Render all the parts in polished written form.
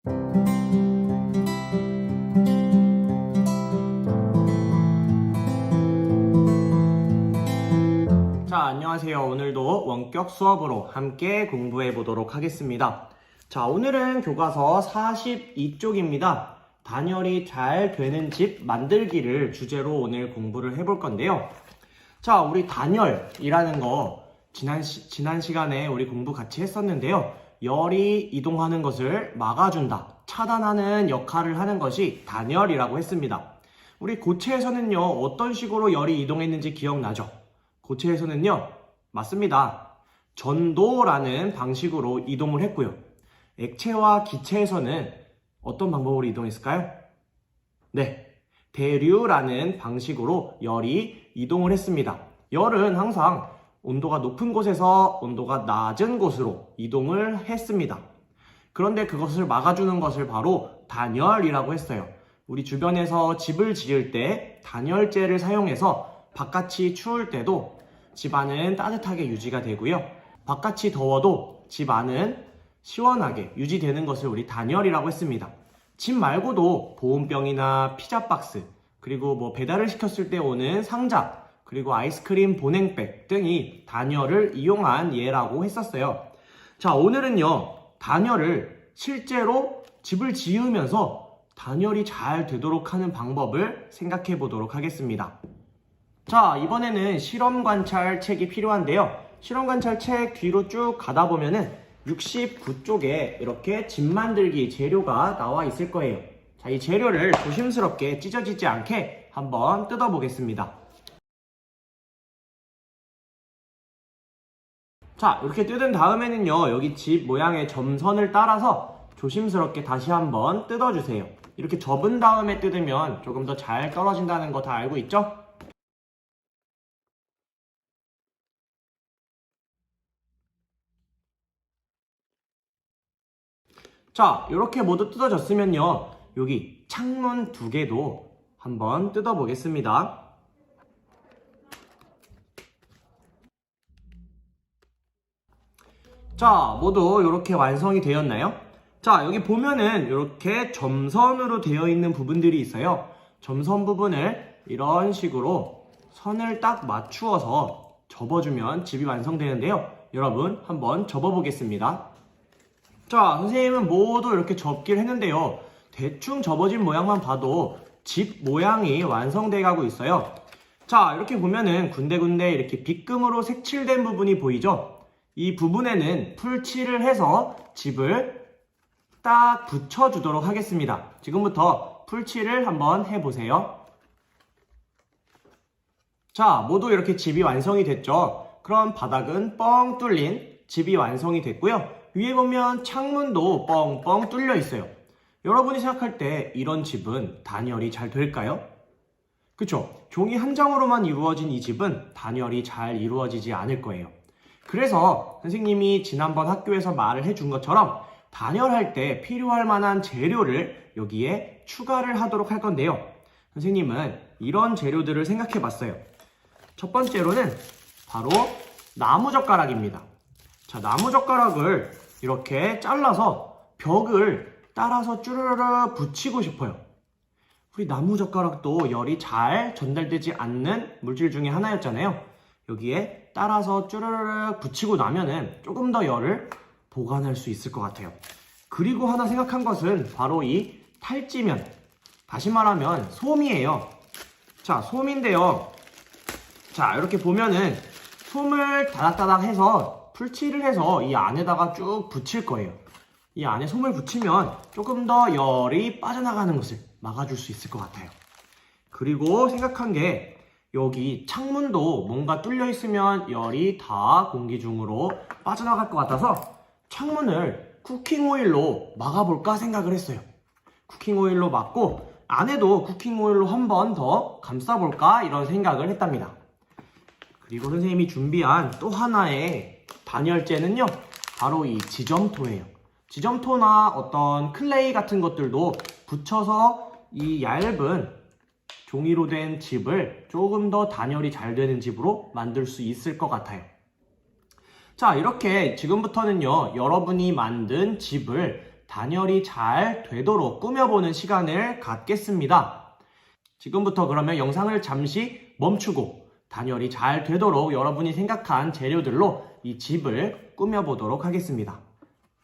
자, 안녕하세요. 오늘도 원격 수업으로 함께 공부해 보도록 하겠습니다. 자, 오늘은 교과서 42쪽입니다. 단열이 잘 되는 집 만들기를 주제로 오늘 공부를 해볼 건데요. 자, 우리 단열이라는 거 지난 시간에 우리 공부 같이 했었는데요. 열이 이동하는 것을 막아준다, 차단하는 역할을 하는 것이 단열이라고 했습니다. 우리 고체에서는요, 어떤 식으로 열이 이동했는지 기억나죠? 고체에서는요, 맞습니다. 전도라는 방식으로 이동을 했고요. 액체와 기체에서는 어떤 방법으로 이동했을까요? 네, 대류라는 방식으로 열이 이동을 했습니다. 열은 항상 온도가 높은 곳에서 온도가 낮은 곳으로 이동을 했습니다. 그런데 그것을 막아주는 것을 바로 단열이라고 했어요. 우리 주변에서 집을 지을 때 단열재를 사용해서 바깥이 추울 때도 집 안은 따뜻하게 유지가 되고요. 바깥이 더워도 집 안은 시원하게 유지되는 것을 우리 단열이라고 했습니다. 집 말고도 보온병이나 피자 박스, 그리고 배달을 시켰을 때 오는 상자, 그리고 아이스크림 보냉백 등이 단열을 이용한 예라고 했었어요. 자, 오늘은요, 단열을 실제로 집을 지으면서 단열이 잘 되도록 하는 방법을 생각해 보도록 하겠습니다. 자, 이번에는 실험 관찰 책이 필요한데요. 실험 관찰 책 뒤로 쭉 가다 보면은 69쪽에 이렇게 집 만들기 재료가 나와 있을 거예요. 자, 이 재료를 조심스럽게 찢어지지 않게 한번 뜯어 보겠습니다. 자, 이렇게 뜯은 다음에는요, 여기 집 모양의 점선을 따라서 조심스럽게 다시 한번 뜯어주세요. 이렇게 접은 다음에 뜯으면 조금 더 잘 떨어진다는 거 다 알고 있죠? 자, 이렇게 모두 뜯어졌으면요, 여기 창문 2개도 한번 뜯어 보겠습니다. 자, 모두 이렇게 완성이 되었나요? 자, 여기 보면은 이렇게 점선으로 되어 있는 부분들이 있어요. 점선 부분을 이런 식으로 선을 딱 맞추어서 접어주면 집이 완성되는데요. 여러분, 한번 접어보겠습니다. 자, 선생님은 모두 이렇게 접기를 했는데요. 대충 접어진 모양만 봐도 집 모양이 완성돼 가고 있어요. 자, 이렇게 보면은 군데군데 이렇게 빗금으로 색칠된 부분이 보이죠? 이 부분에는 풀칠을 해서 집을 딱 붙여주도록 하겠습니다. 지금부터 풀칠을 한번 해보세요. 자, 모두 이렇게 집이 완성이 됐죠? 그럼 바닥은 뻥 뚫린 집이 완성이 됐고요. 위에 보면 창문도 뻥뻥 뚫려 있어요. 여러분이 생각할 때 이런 집은 단열이 잘 될까요? 그쵸? 종이 한 장으로만 이루어진 이 집은 단열이 잘 이루어지지 않을 거예요. 그래서 선생님이 지난번 학교에서 말을 해준 것처럼 단열할 때 필요할 만한 재료를 여기에 추가를 하도록 할 건데요. 선생님은 이런 재료들을 생각해 봤어요. 첫 번째로는 바로 나무젓가락입니다. 자, 나무젓가락을 이렇게 잘라서 벽을 따라서 쭈르르 붙이고 싶어요. 우리 나무젓가락도 열이 잘 전달되지 않는 물질 중에 하나였잖아요. 여기에 따라서 쭈르르 붙이고 나면은 조금 더 열을 보관할 수 있을 것 같아요. 그리고 하나 생각한 것은 바로 이 탈지면, 다시 말하면 솜이에요. 자, 솜인데요. 자, 이렇게 보면은 솜을 다닥다닥 해서 풀칠을 해서 이 안에다가 쭉 붙일 거예요. 이 안에 솜을 붙이면 조금 더 열이 빠져나가는 것을 막아줄 수 있을 것 같아요. 그리고 생각한 게 여기 창문도 뭔가 뚫려 있으면 열이 다 공기 중으로 빠져나갈 것 같아서 창문을 쿠킹오일로 막아볼까 생각을 했어요. 쿠킹오일로 막고 안에도 쿠킹오일로 한 번 더 감싸볼까 이런 생각을 했답니다. 그리고 선생님이 준비한 또 하나의 단열재는요, 바로 이 지점토예요. 지점토나 어떤 클레이 같은 것들도 붙여서 이 얇은 종이로 된 집을 조금 더 단열이 잘 되는 집으로 만들 수 있을 것 같아요. 자, 이렇게 지금부터는요, 여러분이 만든 집을 단열이 잘 되도록 꾸며보는 시간을 갖겠습니다. 지금부터 그러면 영상을 잠시 멈추고 단열이 잘 되도록 여러분이 생각한 재료들로 이 집을 꾸며보도록 하겠습니다.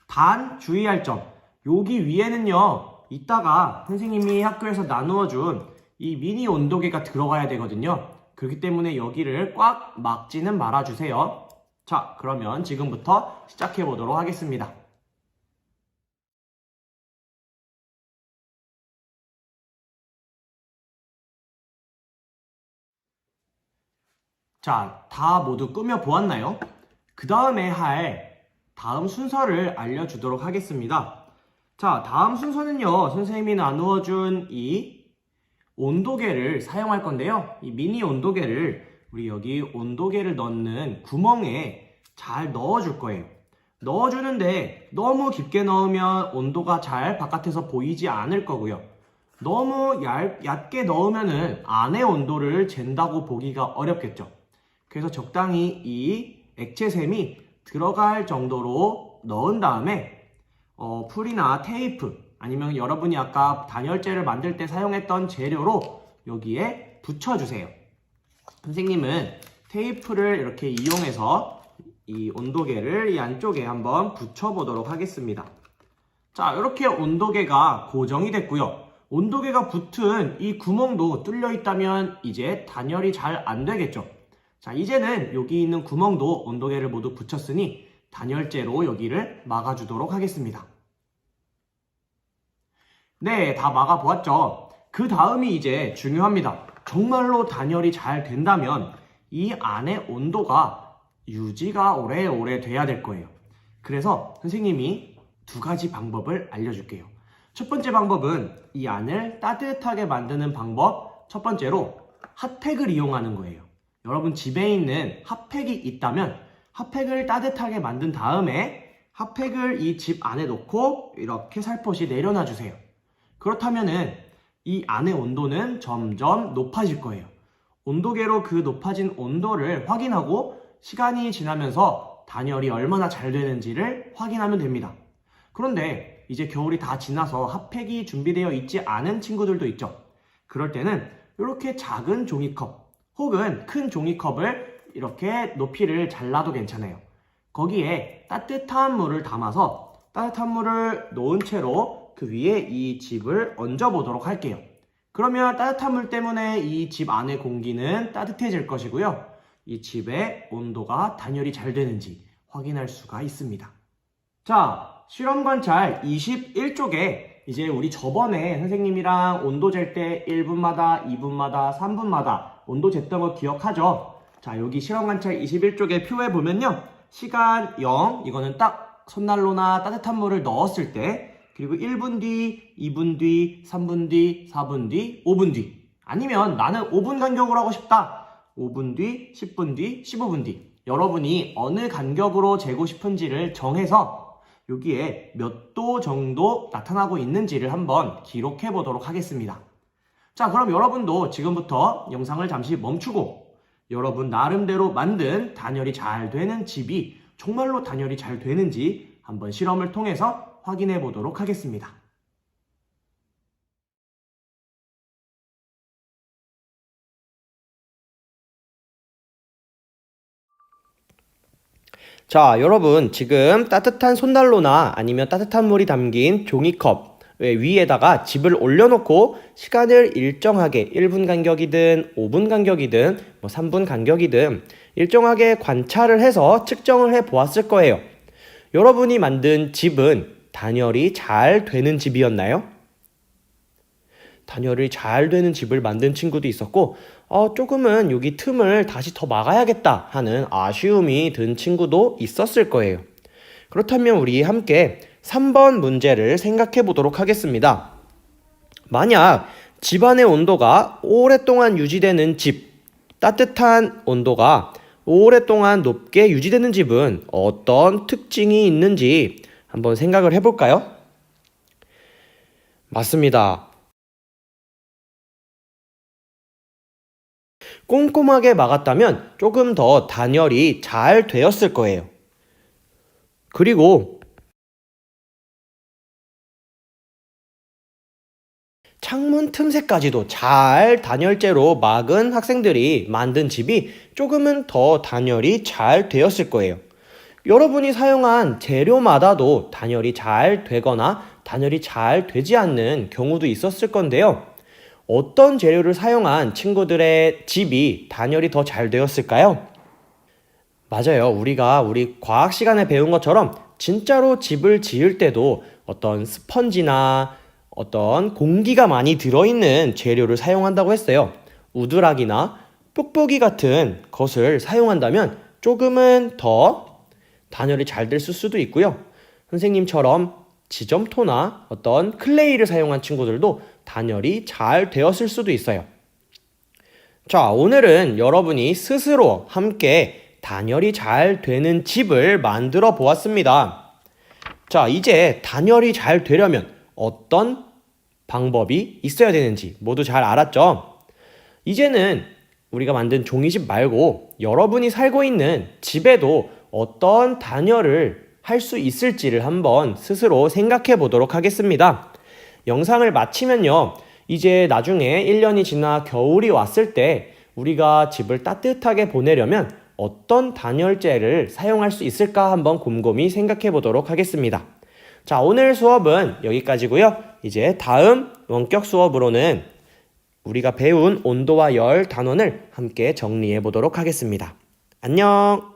단 주의할 점, 여기 위에는요 이따가 선생님이 학교에서 나누어준 이 미니 온도계가 들어가야 되거든요. 그렇기 때문에 여기를 꽉 막지는 말아주세요. 자, 그러면 지금부터 시작해 보도록 하겠습니다. 자, 다 모두 꾸며 보았나요? 그 다음에 할 다음 순서를 알려주도록 하겠습니다. 자, 다음 순서는요, 선생님이 나누어준 이 온도계를 사용할 건데요. 이 미니 온도계를 우리 여기 온도계를 넣는 구멍에 잘 넣어줄 거예요. 넣어주는데 너무 깊게 넣으면 온도가 잘 바깥에서 보이지 않을 거고요. 너무 얇게 넣으면은 안의 온도를 잰다고 보기가 어렵겠죠. 그래서 적당히 이 액체샘이 들어갈 정도로 넣은 다음에 풀이나 테이프 아니면 여러분이 아까 단열재를 만들 때 사용했던 재료로 여기에 붙여주세요. 선생님은 테이프를 이렇게 이용해서 이 온도계를 이 안쪽에 한번 붙여보도록 하겠습니다. 자, 이렇게 온도계가 고정이 됐고요. 온도계가 붙은 이 구멍도 뚫려 있다면 이제 단열이 잘 안 되겠죠. 자, 이제는 여기 있는 구멍도 온도계를 모두 붙였으니 단열재로 여기를 막아주도록 하겠습니다. 네, 다 막아보았죠? 그 다음이 이제 중요합니다. 정말로 단열이 잘 된다면 이 안의 온도가 유지가 오래오래 돼야 될 거예요. 그래서 선생님이 두 가지 방법을 알려줄게요. 첫 번째 방법은 이 안을 따뜻하게 만드는 방법, 첫 번째로 핫팩을 이용하는 거예요. 여러분 집에 있는 핫팩이 있다면 핫팩을 따뜻하게 만든 다음에 핫팩을 이 집 안에 놓고 이렇게 살포시 내려놔 주세요. 그렇다면은 이 안의 온도는 점점 높아질 거예요. 온도계로 그 높아진 온도를 확인하고 시간이 지나면서 단열이 얼마나 잘 되는지를 확인하면 됩니다. 그런데 이제 겨울이 다 지나서 핫팩이 준비되어 있지 않은 친구들도 있죠. 그럴 때는 이렇게 작은 종이컵 혹은 큰 종이컵을 이렇게 높이를 잘라도 괜찮아요. 거기에 따뜻한 물을 담아서 따뜻한 물을 놓은 채로 그 위에 이 집을 얹어 보도록 할게요. 그러면 따뜻한 물 때문에 이 집 안의 공기는 따뜻해질 것이고요. 이 집의 온도가 단열이 잘 되는지 확인할 수가 있습니다. 자, 실험 관찰 21쪽에 이제 우리 저번에 선생님이랑 온도 잴 때 1분마다, 2분마다, 3분마다 온도 쟀던 거 기억하죠? 자, 여기 실험 관찰 21쪽에 표에 보면요. 시간 0, 이거는 딱 손난로나 따뜻한 물을 넣었을 때, 그리고 1분 뒤, 2분 뒤, 3분 뒤, 4분 뒤, 5분 뒤. 아니면 나는 5분 간격으로 하고 싶다. 5분 뒤, 10분 뒤, 15분 뒤. 여러분이 어느 간격으로 재고 싶은지를 정해서 여기에 몇 도 정도 나타나고 있는지를 한번 기록해 보도록 하겠습니다. 자, 그럼 여러분도 지금부터 영상을 잠시 멈추고 여러분 나름대로 만든 단열이 잘 되는 집이 정말로 단열이 잘 되는지 한번 실험을 통해서 확인해 보도록 하겠습니다. 자, 여러분 지금 따뜻한 손난로나 아니면 따뜻한 물이 담긴 종이컵 위에다가 집을 올려놓고 시간을 일정하게 1분 간격이든 5분 간격이든 3분 간격이든 일정하게 관찰을 해서 측정을 해 보았을 거예요. 여러분이 만든 집은 단열이 잘 되는 집이었나요? 단열이 잘 되는 집을 만든 친구도 있었고 조금은 여기 틈을 다시 더 막아야겠다 하는 아쉬움이 든 친구도 있었을 거예요. 그렇다면 우리 함께 3번 문제를 생각해 보도록 하겠습니다. 만약 집안의 온도가 오랫동안 유지되는 집, 따뜻한 온도가 오랫동안 높게 유지되는 집은 어떤 특징이 있는지 한번 생각을 해볼까요? 맞습니다. 꼼꼼하게 막았다면 조금 더 단열이 잘 되었을 거예요. 그리고 창문 틈새까지도 잘 단열재로 막은 학생들이 만든 집이 조금은 더 단열이 잘 되었을 거예요. 여러분이 사용한 재료마다도 단열이 잘 되거나 단열이 잘 되지 않는 경우도 있었을 건데요. 어떤 재료를 사용한 친구들의 집이 단열이 더 잘 되었을까요? 맞아요. 우리 과학 시간에 배운 것처럼 진짜로 집을 지을 때도 어떤 스펀지나 어떤 공기가 많이 들어있는 재료를 사용한다고 했어요. 우드락이나 뽁뽁이 같은 것을 사용한다면 조금은 더 단열이 잘 될 수도 있고요. 선생님처럼 지점토나 어떤 클레이를 사용한 친구들도 단열이 잘 되었을 수도 있어요. 자, 오늘은 여러분이 스스로 함께 단열이 잘 되는 집을 만들어 보았습니다. 자, 이제 단열이 잘 되려면 어떤 방법이 있어야 되는지 모두 잘 알았죠? 이제는 우리가 만든 종이집 말고 여러분이 살고 있는 집에도 어떤 단열을 할 수 있을지를 한번 스스로 생각해 보도록 하겠습니다. 영상을 마치면요, 이제 나중에 1년이 지나 겨울이 왔을 때 우리가 집을 따뜻하게 보내려면 어떤 단열재를 사용할 수 있을까 한번 곰곰이 생각해 보도록 하겠습니다. 자, 오늘 수업은 여기까지고요. 이제 다음 원격 수업으로는 우리가 배운 온도와 열 단원을 함께 정리해 보도록 하겠습니다. 안녕!